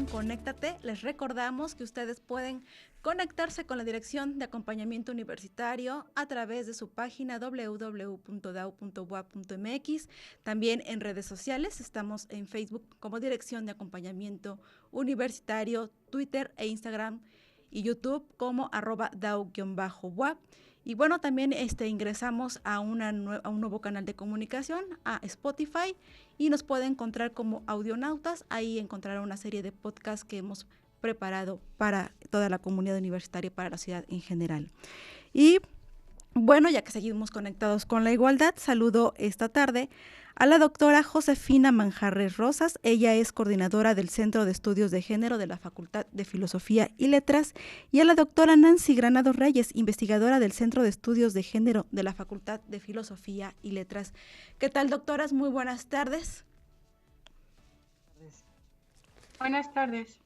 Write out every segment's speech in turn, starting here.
en Conéctate. Les recordamos que ustedes pueden conectarse con la Dirección de Acompañamiento Universitario a través de su página www.dau.boa.mx. También en redes sociales, estamos en Facebook como Dirección de Acompañamiento Universitario, Twitter e Instagram y YouTube como @dau_boa. Y bueno, también ingresamos a un nuevo canal de comunicación, a Spotify, y nos puede encontrar como Audionautas. Ahí encontrará una serie de podcasts que hemos preparado para toda la comunidad universitaria y para la ciudad en general. Y bueno, ya que seguimos conectados con la igualdad, saludo esta tarde a la doctora Josefina Manjarres Rosas. Ella es coordinadora del Centro de Estudios de Género de la Facultad de Filosofía y Letras, y a la doctora Nancy Granado Reyes, investigadora del Centro de Estudios de Género de la Facultad de Filosofía y Letras. ¿Qué tal, doctoras? Muy buenas tardes. Buenas tardes.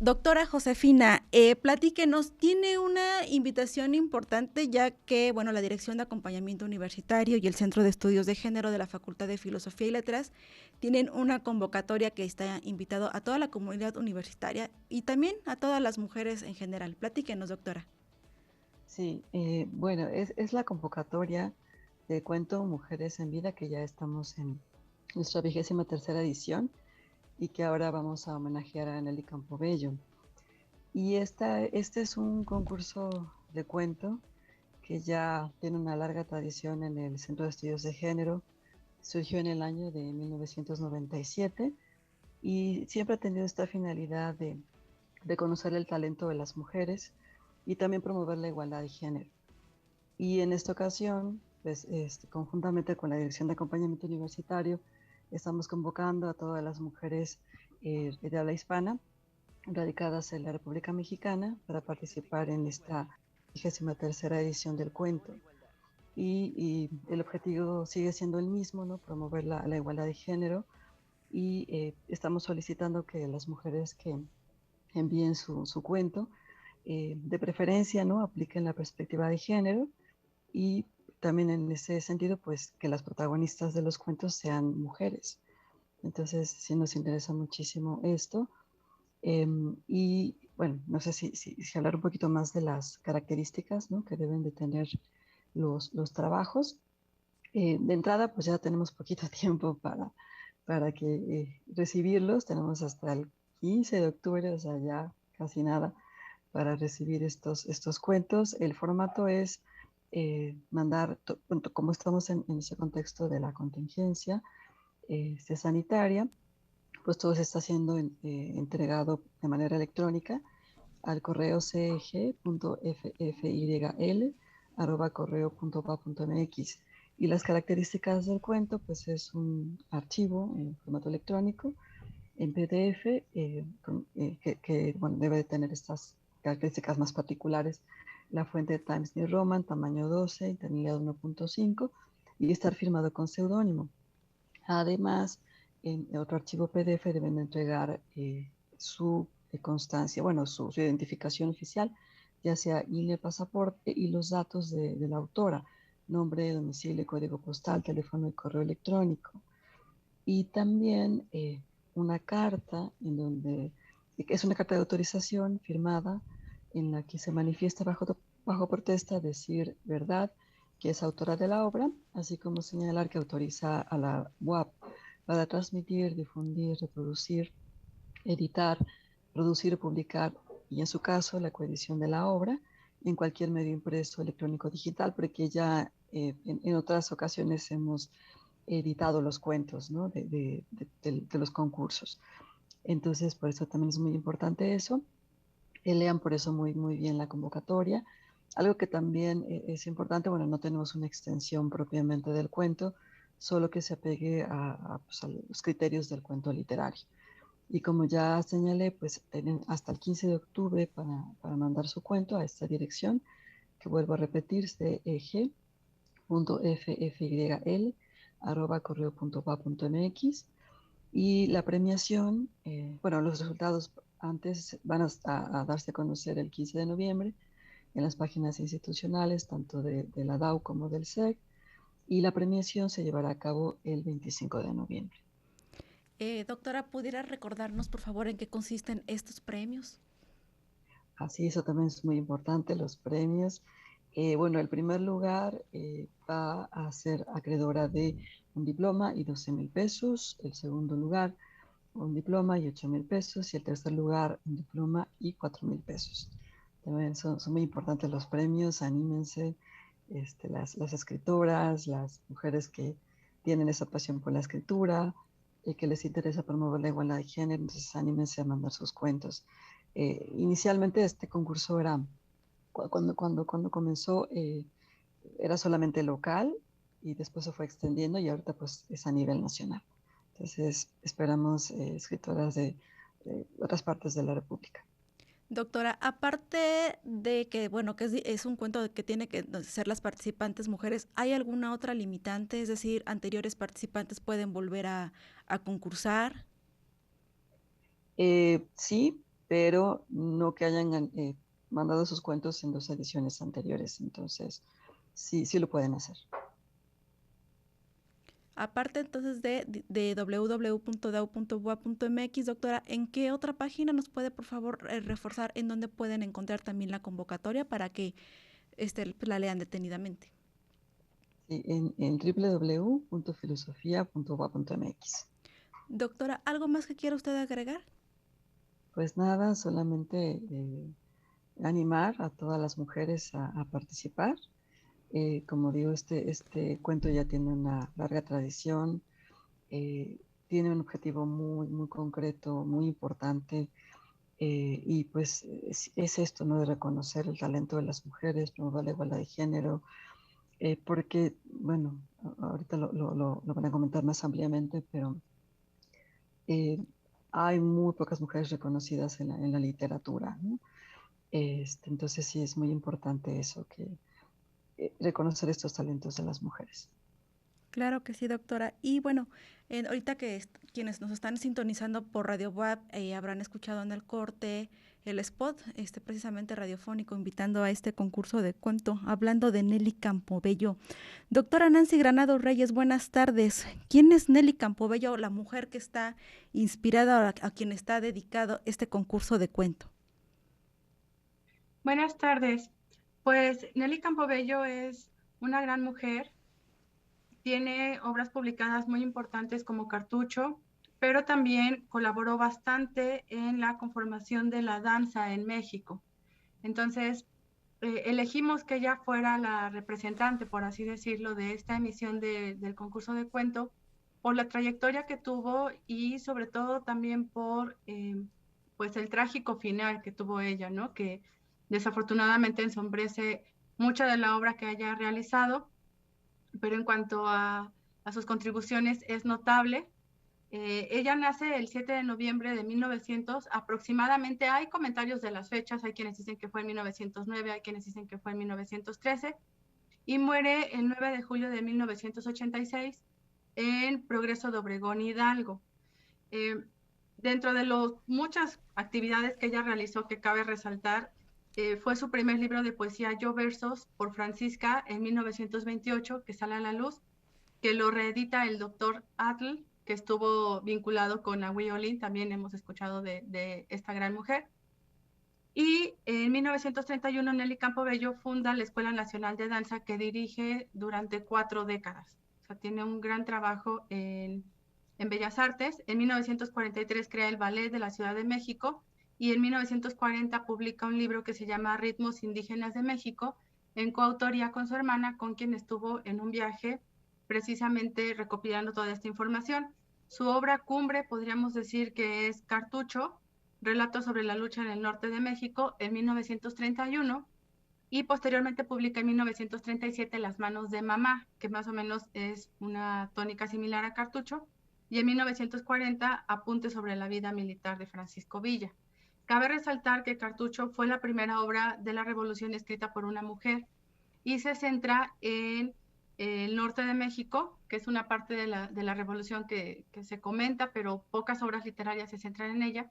Doctora Josefina, platíquenos, tiene una invitación importante, ya que, bueno, la Dirección de Acompañamiento Universitario y el Centro de Estudios de Género de la Facultad de Filosofía y Letras tienen una convocatoria que está invitado a toda la comunidad universitaria y también a todas las mujeres en general. Platíquenos, doctora. Sí, bueno, es la convocatoria de cuento Mujeres en Vida, que ya estamos en nuestra 23ª edición y que ahora vamos a homenajear a Nelly Campobello. Y este es un concurso de cuento que ya tiene una larga tradición en el Centro de Estudios de Género. Surgió en el año de 1997 y siempre ha tenido esta finalidad de conocer el talento de las mujeres y también promover la igualdad de género. Y en esta ocasión, pues, conjuntamente con la Dirección de Acompañamiento Universitario, estamos convocando a todas las mujeres de habla hispana radicadas en la República Mexicana para participar en esta 23ª edición del cuento. Y el objetivo sigue siendo el mismo, ¿no? Promover la igualdad de género, y estamos solicitando que las mujeres que envíen su cuento, de preferencia, ¿no? Apliquen la perspectiva de género, y también en ese sentido, pues que las protagonistas de los cuentos sean mujeres. Entonces, sí nos interesa muchísimo esto. Y bueno, no sé si hablar un poquito más de las características, ¿no? Que deben de tener los trabajos. De entrada, pues ya tenemos poquito tiempo para que recibirlos. Tenemos hasta el 15 de octubre, o sea, ya casi nada para recibir estos cuentos. El formato es mandar, como estamos en ese contexto de la contingencia sanitaria, pues todo se está siendo entregado de manera electrónica al correo ceg.fyl@correo.pa.mx. Y las características del cuento, pues es un archivo en formato electrónico, en PDF, que bueno, debe de tener estas características más particulares: la fuente de Times New Roman, tamaño 12, internidad 1.5, y estar firmado con seudónimo. Además, en otro archivo PDF deben entregar su constancia, bueno, su identificación oficial, ya sea INE, pasaporte, y los datos de la autora: nombre, domicilio, código postal, teléfono y correo electrónico. Y también una carta es una carta de autorización firmada, en la que se manifiesta bajo protesta decir verdad, que es autora de la obra, así como señalar que autoriza a la UAP para transmitir, difundir, reproducir, editar, producir o publicar, y en su caso la coedición de la obra, en cualquier medio impreso, electrónico, digital, porque ya en otras ocasiones hemos editado los cuentos, ¿no? de los concursos. Entonces, por eso también es muy importante eso. Lean por eso muy, muy bien la convocatoria. Algo que también es importante, bueno, no tenemos una extensión propiamente del cuento, solo que se apegue pues, a los criterios del cuento literario. Y como ya señalé, pues tienen hasta el 15 de octubre para mandar su cuento a esta dirección, que vuelvo a repetir: ceg.fyl@correo.pa.mx. Y la premiación, bueno, los resultados antes van a darse a conocer el 15 de noviembre en las páginas institucionales, tanto de la DAU como del SEG, y la premiación se llevará a cabo el 25 de noviembre. Doctora, ¿pudiera recordarnos, por favor, en qué consisten estos premios? Así, eso también es muy importante, los premios. Bueno, el primer lugar va a ser acreedora de un diploma y 12,000 pesos. El segundo lugar, un diploma y 8,000 pesos. Y el tercer lugar, un diploma y 4,000 pesos. También son muy importantes los premios, anímense. Las escritoras, las mujeres que tienen esa pasión por la escritura, que les interesa promover la igualdad de género, entonces anímense a mandar sus cuentos. Inicialmente este concurso era, cuando comenzó, era solamente local y después se fue extendiendo y ahorita pues es a nivel nacional. Entonces esperamos escritoras de otras partes de la República. Doctora, aparte de que, bueno, que es un cuento de que tiene que ser las participantes mujeres, ¿hay alguna otra limitante? Es decir, anteriores participantes pueden volver a concursar. Sí, pero no que hayan mandado sus cuentos en 2 ediciones anteriores, entonces sí, sí lo pueden hacer. Aparte entonces de www.dau.boa.mx, doctora, ¿en qué otra página nos puede, por favor, reforzar en dónde pueden encontrar también la convocatoria para que la lean detenidamente? Sí, en www.filosofia.boa.mx. Doctora, ¿algo más que quiera usted agregar? Pues nada, solamente animar a todas las mujeres a participar. Como digo, este cuento ya tiene una larga tradición, tiene un objetivo muy, muy concreto, muy importante, y pues es esto, ¿no? De reconocer el talento de las mujeres, promover la igualdad de género, porque, bueno, ahorita lo van a comentar más ampliamente, pero eh, hay muy pocas mujeres reconocidas en la literatura, ¿no? Entonces sí es muy importante eso, que reconocer estos talentos de las mujeres. Claro que sí, doctora. Y bueno, ahorita que quienes nos están sintonizando por Radio WAP habrán escuchado en el corte el spot, precisamente radiofónico, invitando a este concurso de cuento, hablando de Nelly Campobello. Doctora Nancy Granado Reyes, buenas tardes. ¿Quién es Nelly Campobello, la mujer que está inspirada, a quien está dedicado este concurso de cuento? Buenas tardes. Pues Nelly Campobello es una gran mujer. Tiene obras publicadas muy importantes como Cartucho, pero también colaboró bastante en la conformación de la danza en México. Entonces, elegimos que ella fuera la representante, por así decirlo, de esta emisión del concurso de cuento, por la trayectoria que tuvo y sobre todo también por pues el trágico final que tuvo ella, ¿no? Que desafortunadamente ensombrece mucha de la obra que haya realizado, pero en cuanto a sus contribuciones es notable. Ella nace el 7 de noviembre de 1900, aproximadamente. Hay comentarios de las fechas, hay quienes dicen que fue en 1909, hay quienes dicen que fue en 1913, y muere el 9 de julio de 1986 en Progreso de Obregón, Hidalgo. Eh, Dentro de muchas actividades que ella realizó, que cabe resaltar, fue su primer libro de poesía Yo Versos por Francisca en 1928, que sale a la luz, que lo reedita el doctor Atl, que estuvo vinculado con Agui Olin, también hemos escuchado de esta gran mujer. Y en 1931 Nelly Campobello funda la Escuela Nacional de Danza, que dirige durante 4 décadas. O sea, tiene un gran trabajo en Bellas Artes. En 1943 crea el Ballet de la Ciudad de México y en 1940 publica un libro que se llama Ritmos Indígenas de México, en coautoría con su hermana, con quien estuvo en un viaje precisamente recopilando toda esta información. Su obra cumbre podríamos decir que es Cartucho, Relatos sobre la lucha en el norte de México, en 1931, y posteriormente publica en 1937 Las manos de mamá, que más o menos es una tónica similar a Cartucho, y en 1940 Apuntes sobre la vida militar de Francisco Villa. Cabe resaltar que Cartucho fue la primera obra de la Revolución escrita por una mujer y se centra en el norte de México, que es una parte de la Revolución que se comenta, pero pocas obras literarias se centran en ella.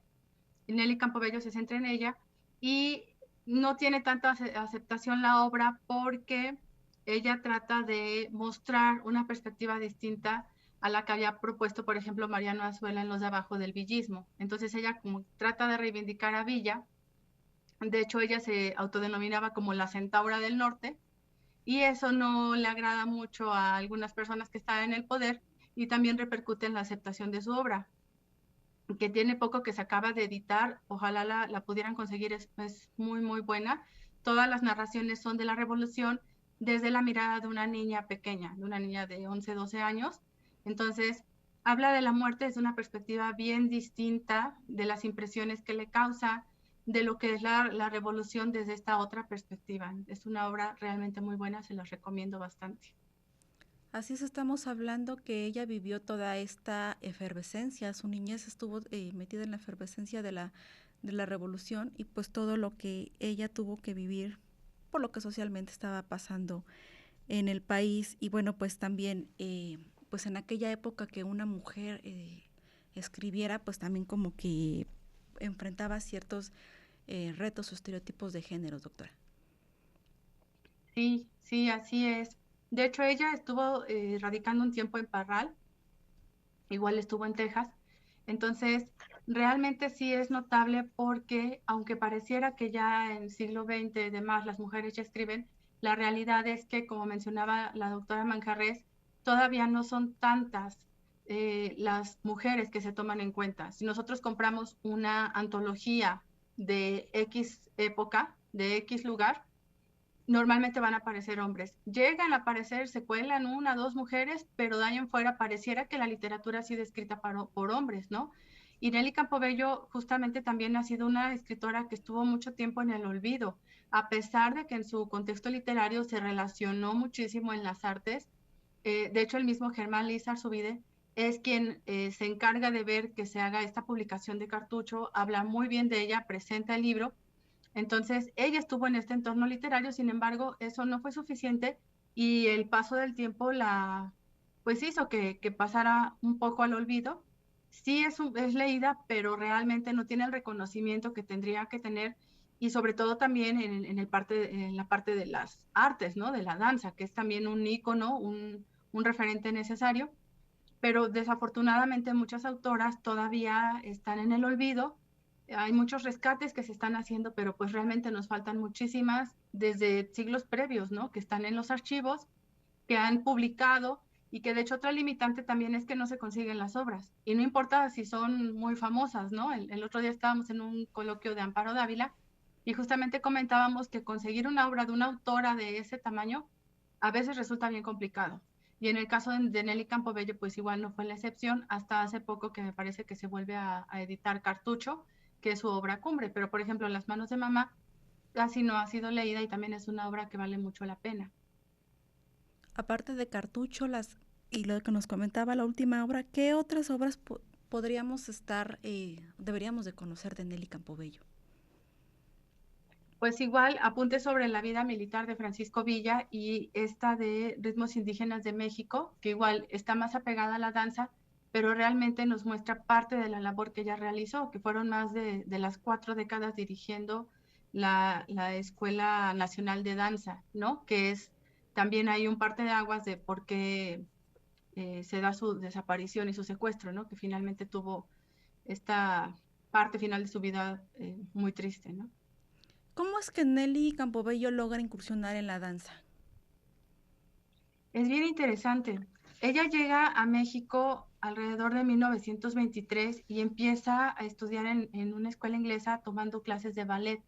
Nelly Campobello se centra en ella y no tiene tanta aceptación la obra porque ella trata de mostrar una perspectiva distinta a la que había propuesto, por ejemplo, Mariano Azuela en Los de Abajo del villismo. Entonces ella como trata de reivindicar a Villa. De hecho, ella se autodenominaba como la Centaura del Norte, y eso no le agrada mucho a algunas personas que están en el poder, y también repercute en la aceptación de su obra, que tiene poco, que se acaba de editar. Ojalá la pudieran conseguir, es muy, muy buena. Todas las narraciones son de la revolución desde la mirada de una niña pequeña, de una niña de 11, 12 años. Entonces, habla de la muerte desde una perspectiva bien distinta, de las impresiones que le causa, de lo que es la revolución desde esta otra perspectiva. Es una obra realmente muy buena, se las recomiendo bastante. Así es, estamos hablando que ella vivió toda esta efervescencia, su niñez estuvo metida en la efervescencia de la revolución, y pues todo lo que ella tuvo que vivir por lo que socialmente estaba pasando en el país. Y bueno, pues también pues en aquella época que una mujer escribiera, pues también como que enfrentaba ciertos retos o estereotipos de género, doctora. Sí, sí, así es. De hecho, ella estuvo radicando un tiempo en Parral, igual estuvo en Texas. Entonces, realmente sí es notable, porque aunque pareciera que ya en el siglo XX y demás las mujeres ya escriben, la realidad es que, como mencionaba la doctora Manjarres, todavía no son tantas las mujeres que se toman en cuenta. Si nosotros compramos una antología de X época, de X lugar, normalmente van a aparecer hombres. Llegan a aparecer, se cuelan una, dos mujeres, pero de ahí en fuera pareciera que la literatura ha sido escrita por hombres, ¿no? Y Nelly Campobello justamente también ha sido una escritora que estuvo mucho tiempo en el olvido, a pesar de que en su contexto literario se relacionó muchísimo en las artes. De hecho, el mismo Germán Lizar-Zubide es quien se encarga de ver que se haga esta publicación de Cartucho, habla muy bien de ella, presenta el libro. Entonces, ella estuvo en este entorno literario. Sin embargo, eso no fue suficiente, y el paso del tiempo pues hizo que pasara un poco al olvido. Sí es leída, pero realmente no tiene el reconocimiento que tendría que tener, y sobre todo también en la parte de las artes, ¿no? De la danza, que es también un ícono, un referente necesario, pero desafortunadamente muchas autoras todavía están en el olvido. Hay muchos rescates que se están haciendo, pero pues realmente nos faltan muchísimas desde siglos previos, ¿no? Que están en los archivos, que han publicado, y que de hecho otra limitante también es que no se consiguen las obras. Y no importa si son muy famosas, ¿no? El otro día estábamos en un coloquio de Amparo Dávila, y justamente comentábamos que conseguir una obra de una autora de ese tamaño a veces resulta bien complicado. Y en el caso de Nelly Campobello, pues igual no fue la excepción, hasta hace poco que me parece que se vuelve a editar Cartucho, que es su obra cumbre. Pero, por ejemplo, Las manos de mamá casi no ha sido leída, y también es una obra que vale mucho la pena. Aparte de Cartucho, y lo que nos comentaba la última obra, ¿qué otras obras podríamos deberíamos de conocer de Nelly Campobello? Pues igual, Apuntes sobre la vida militar de Francisco Villa, y esta de Ritmos indígenas de México, que igual está más apegada a la danza, pero realmente nos muestra parte de la labor que ella realizó, que fueron más de las 4 décadas dirigiendo la Escuela Nacional de Danza, ¿no? Que es también hay un parte de aguas de por qué se da su desaparición y su secuestro, ¿no? Que finalmente tuvo esta parte final de su vida muy triste, ¿no? ¿Cómo es que Nelly Campobello logra incursionar en la danza? Es bien interesante. Ella llega a México alrededor de 1923 y empieza a estudiar en una escuela inglesa tomando clases de ballet.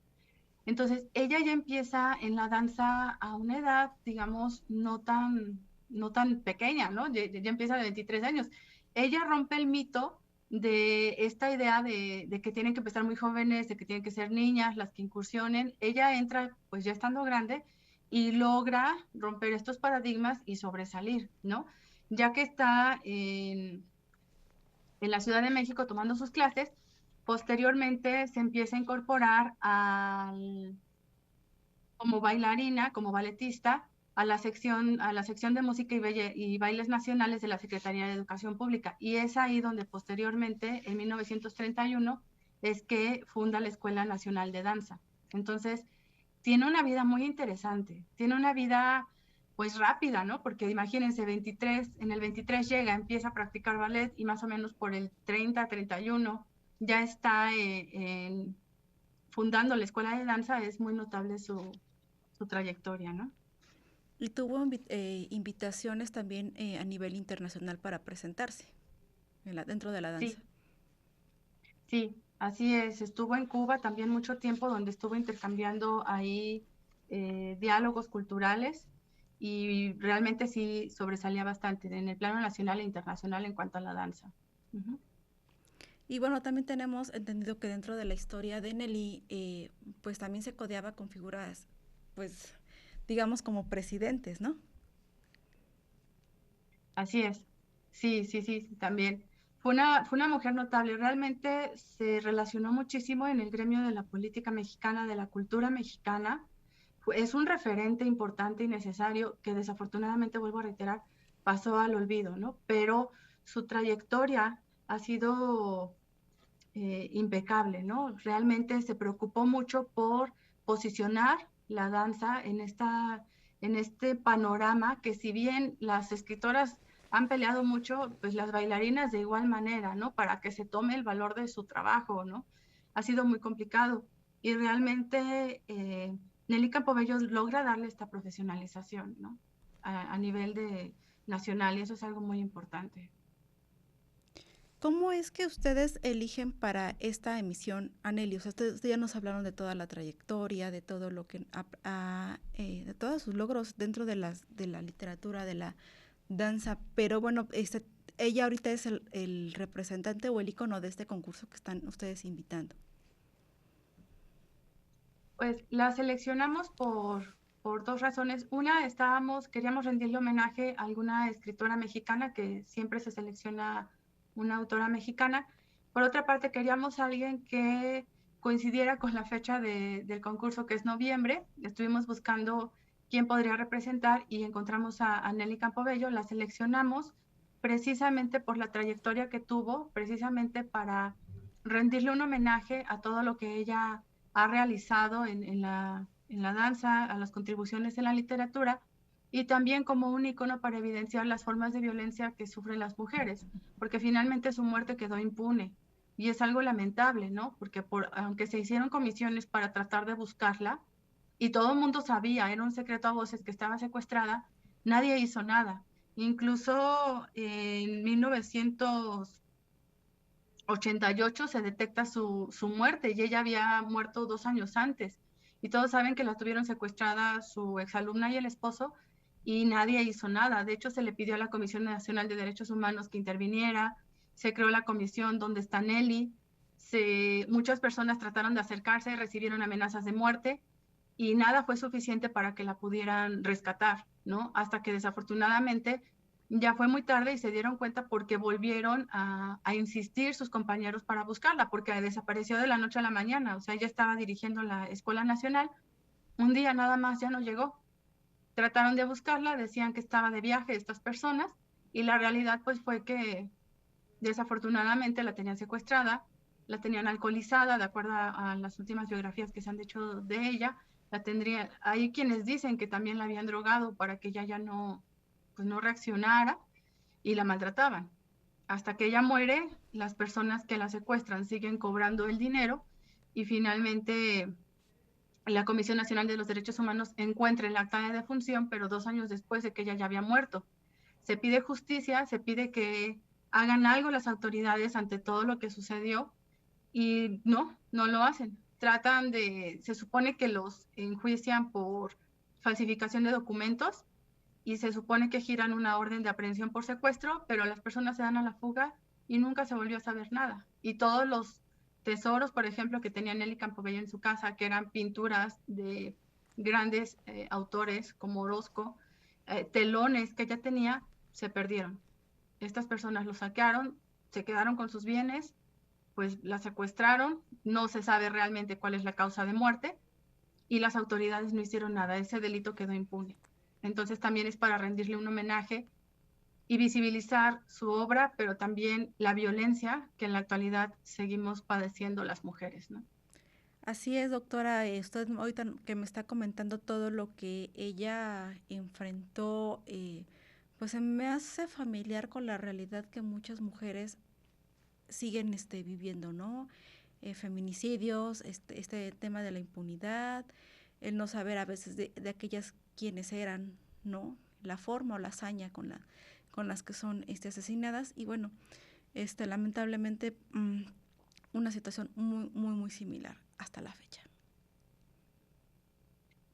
Entonces, ella ya empieza en la danza a una edad, digamos, no tan pequeña, ¿no? Ya empieza de 23 años. Ella rompe el mito de esta idea de que tienen que empezar muy jóvenes, de que tienen que ser niñas las que incursionen. Ella entra pues ya estando grande, y logra romper estos paradigmas y sobresalir, ¿no? Ya que está en la Ciudad de México tomando sus clases, posteriormente se empieza a incorporar como bailarina, como balletista, a la sección de música y bailes nacionales de la Secretaría de Educación Pública. Y es ahí donde posteriormente, en 1931, es que funda la Escuela Nacional de Danza. Entonces, tiene una vida muy interesante, tiene una vida pues rápida, ¿no? Porque imagínense, en el 23 llega, empieza a practicar ballet y más o menos por el 30, 31 ya está fundando la escuela de danza. Es muy notable su trayectoria, ¿no? Y tuvo invitaciones también a nivel internacional para presentarse dentro de la danza. Sí, sí, así es. Estuvo en Cuba también mucho tiempo, donde estuvo intercambiando ahí diálogos culturales, y realmente sí sobresalía bastante en el plano nacional e internacional en cuanto a la danza. Uh-huh. Y bueno, también tenemos entendido que dentro de la historia de Nelly, pues también se codeaba con figuras, pues, digamos como presidentes, ¿no? Así es. Sí, sí, sí, sí, también. Fue una mujer notable. Realmente se relacionó muchísimo en el gremio de la política mexicana, de la cultura mexicana. Es un referente importante y necesario que, desafortunadamente, vuelvo a reiterar, pasó al olvido, ¿no? Pero su trayectoria ha sido impecable, ¿no? Realmente se preocupó mucho por posicionar la danza en este panorama, que si bien las escritoras han peleado mucho, pues las bailarinas de igual manera, ¿no? Para que se tome el valor de su trabajo, ¿no? Ha sido muy complicado, y realmente Nelly Campobello logra darle esta profesionalización, ¿no? A nivel nacional, y eso es algo muy importante. ¿Cómo es que ustedes eligen para esta emisión a Nelly? O sea, ustedes ya nos hablaron de toda la trayectoria, de todo lo que, de todos sus logros dentro de la literatura, de la danza, pero bueno, ella ahorita es el representante o el icono de este concurso que están ustedes invitando. Pues la seleccionamos por dos razones. Una, queríamos rendirle homenaje a alguna escritora mexicana, que siempre se selecciona una autora mexicana. Por otra parte, queríamos a alguien que coincidiera con la fecha del concurso, que es noviembre. Estuvimos buscando quién podría representar y encontramos a Nelly Campobello. La seleccionamos precisamente por la trayectoria que tuvo, precisamente para rendirle un homenaje a todo lo que ella ha realizado en la danza, a las contribuciones en la literatura, y también como un icono para evidenciar las formas de violencia que sufren las mujeres, porque finalmente su muerte quedó impune. Y es algo lamentable, ¿no? Porque aunque se hicieron comisiones para tratar de buscarla, y todo el mundo sabía, era un secreto a voces, que estaba secuestrada, nadie hizo nada. Incluso en 1988 se detecta su muerte, y ella había muerto 2 años antes. Y todos saben que la tuvieron secuestrada su exalumna y el esposo, y nadie hizo nada. De hecho, se le pidió a la Comisión Nacional de Derechos Humanos que interviniera, se creó la comisión donde está Nelly, muchas personas trataron de acercarse, recibieron amenazas de muerte, y nada fue suficiente para que la pudieran rescatar, ¿no? Hasta que desafortunadamente ya fue muy tarde y se dieron cuenta, porque volvieron a insistir sus compañeros para buscarla, porque desapareció de la noche a la mañana. O sea, ella estaba dirigiendo la Escuela Nacional, un día nada más ya no llegó. Trataron de buscarla, decían que estaba de viaje estas personas, y la realidad pues fue que desafortunadamente la tenían secuestrada, la tenían alcoholizada, de acuerdo a las últimas biografías que se han hecho de ella. Hay quienes dicen que también la habían drogado para que ella ya no, pues no reaccionara, y la maltrataban. Hasta que ella muere, las personas que la secuestran siguen cobrando el dinero, y finalmente la Comisión Nacional de los Derechos Humanos encuentra el acta de defunción, pero 2 años después de que ella ya había muerto. Se pide justicia, se pide que hagan algo las autoridades ante todo lo que sucedió, y no lo hacen. Se supone que los enjuician por falsificación de documentos, y se supone que giran una orden de aprehensión por secuestro, pero las personas se dan a la fuga y nunca se volvió a saber nada. Y todos los tesoros, por ejemplo, que tenía Nelly Campobello en su casa, que eran pinturas de grandes autores como Orozco, telones que ella tenía, se perdieron. Estas personas los saquearon, se quedaron con sus bienes, pues la secuestraron, no se sabe realmente cuál es la causa de muerte, y las autoridades no hicieron nada. Ese delito quedó impune. Entonces también es para rendirle un homenaje y visibilizar su obra, pero también la violencia que en la actualidad seguimos padeciendo las mujeres, ¿no? Así es, doctora. Usted ahorita que me está comentando todo lo que ella enfrentó, pues se me hace familiar con la realidad que muchas mujeres siguen viviendo, ¿no? Feminicidios, este tema de la impunidad, el no saber a veces de aquellas quienes eran, ¿no? La forma o la hazaña con las que son asesinadas. Y bueno, lamentablemente una situación muy similar hasta la fecha.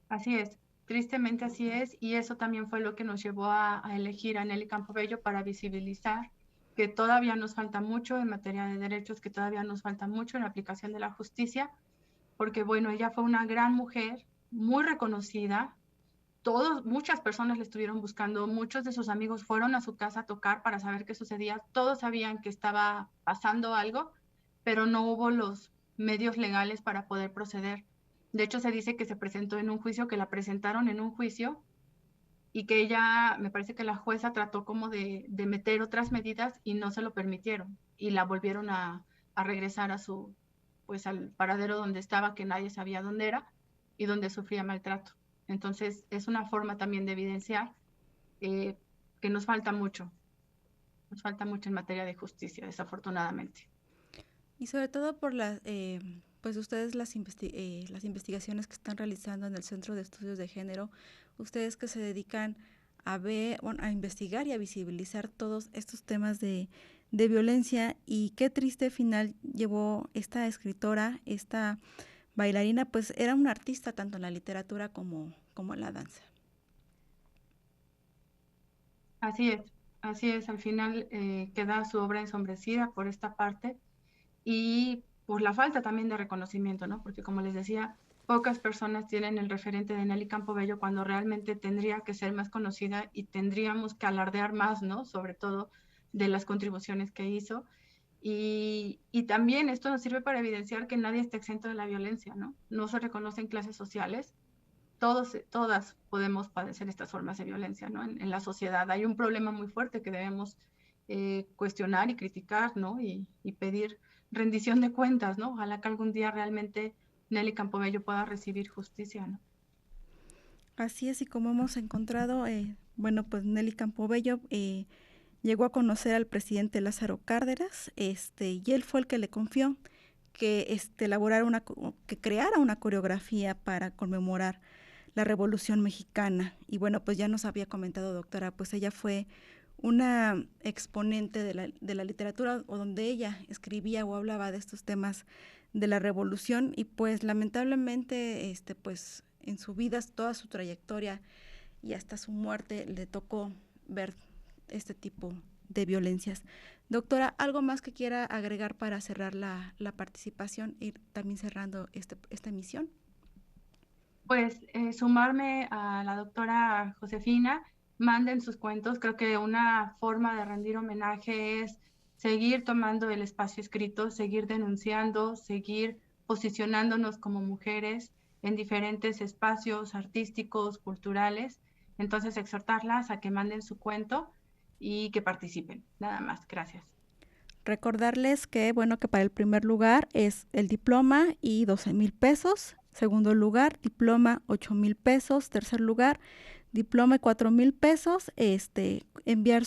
Así es, tristemente así es, y eso también fue lo que nos llevó a elegir a Nelly Campobello para visibilizar que todavía nos falta mucho en materia de derechos, que todavía nos falta mucho en la aplicación de la justicia, porque bueno, ella fue una gran mujer, muy reconocida, muchas personas le estuvieron buscando, muchos de sus amigos fueron a su casa a tocar para saber qué sucedía, todos sabían que estaba pasando algo, pero no hubo los medios legales para poder proceder. De hecho, se dice que se presentó en un juicio, que la presentaron en un juicio y que ella, me parece que la jueza trató como de meter otras medidas y no se lo permitieron y la volvieron a regresar a pues al paradero donde estaba, que nadie sabía dónde era y donde sufría maltrato. Entonces, es una forma también de evidenciar que nos falta mucho en materia de justicia, desafortunadamente. Y sobre todo por pues ustedes las investigaciones que están realizando en el Centro de Estudios de Género, ustedes que se dedican a ver, bueno, a investigar y a visibilizar todos estos temas de violencia, y qué triste final llevó esta escritora, esta bailarina, pues era una artista tanto en la literatura como en la danza. Así es, al final queda su obra ensombrecida por esta parte y por la falta también de reconocimiento, ¿no? Porque como les decía, pocas personas tienen el referente de Nelly Campobello cuando realmente tendría que ser más conocida y tendríamos que alardear más, ¿no? Sobre todo de las contribuciones que hizo. Y también esto nos sirve para evidenciar que nadie está exento de la violencia, ¿no? No se reconocen clases sociales. Todas podemos padecer estas formas de violencia, ¿no? En la sociedad hay un problema muy fuerte que debemos cuestionar y criticar, ¿no? Y pedir rendición de cuentas, ¿no? Ojalá que algún día realmente Nelly Campobello pueda recibir justicia, ¿no? Así es, y como hemos encontrado, bueno, pues Nelly Campobello llegó a conocer al presidente Lázaro Cárdenas, y él fue el que le confió que que creara una coreografía para conmemorar la Revolución Mexicana. Y bueno, pues ya nos había comentado, doctora, pues ella fue una exponente de la literatura, o donde ella escribía o hablaba de estos temas de la revolución, y pues lamentablemente pues en su vida, toda su trayectoria y hasta su muerte, le tocó ver este tipo de violencias. Doctora, ¿algo más que quiera agregar para cerrar la participación y también cerrando esta emisión? Pues sumarme a la doctora Josefina, manden sus cuentos. Creo que una forma de rendir homenaje es seguir tomando el espacio escrito, seguir denunciando, seguir posicionándonos como mujeres en diferentes espacios artísticos, culturales. Entonces, exhortarlas a que manden su cuento y que participen. Nada más. Gracias. Recordarles que, bueno, que para el primer lugar es el diploma y 12,000 pesos. Segundo lugar, diploma 8,000 pesos. Tercer lugar, diploma y 4,000 pesos. Enviar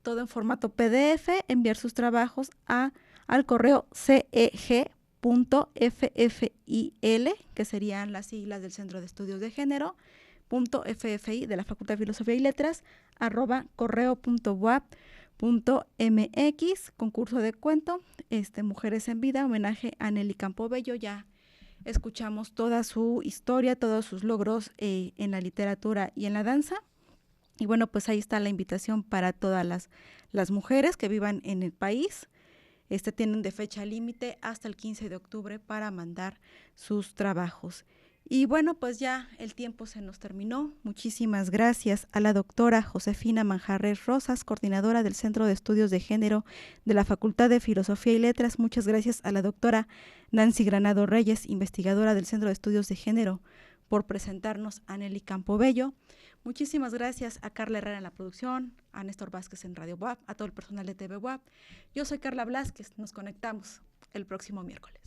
todo en formato PDF, enviar sus trabajos al correo ceg.ffil, que serían las siglas del Centro de Estudios de Género, .ffi de la Facultad de Filosofía y Letras, @correo.wap.mx, concurso de cuento, Mujeres en Vida, homenaje a Nelly Campobello. Ya escuchamos toda su historia, todos sus logros en la literatura y en la danza. Y bueno, pues ahí está la invitación para todas las mujeres que vivan en el país. Tienen de fecha límite hasta el 15 de octubre para mandar sus trabajos. Y bueno, pues ya el tiempo se nos terminó. Muchísimas gracias a la doctora Josefina Manjarres Rosas, coordinadora del Centro de Estudios de Género de la Facultad de Filosofía y Letras. Muchas gracias a la doctora Nancy Granado Reyes, investigadora del Centro de Estudios de Género, por presentarnos a Nelly Campobello. Muchísimas gracias a Carla Herrera en la producción, a Néstor Vázquez en Radio WAP, a todo el personal de TV WAP. Yo soy Carla Blázquez, nos conectamos el próximo miércoles.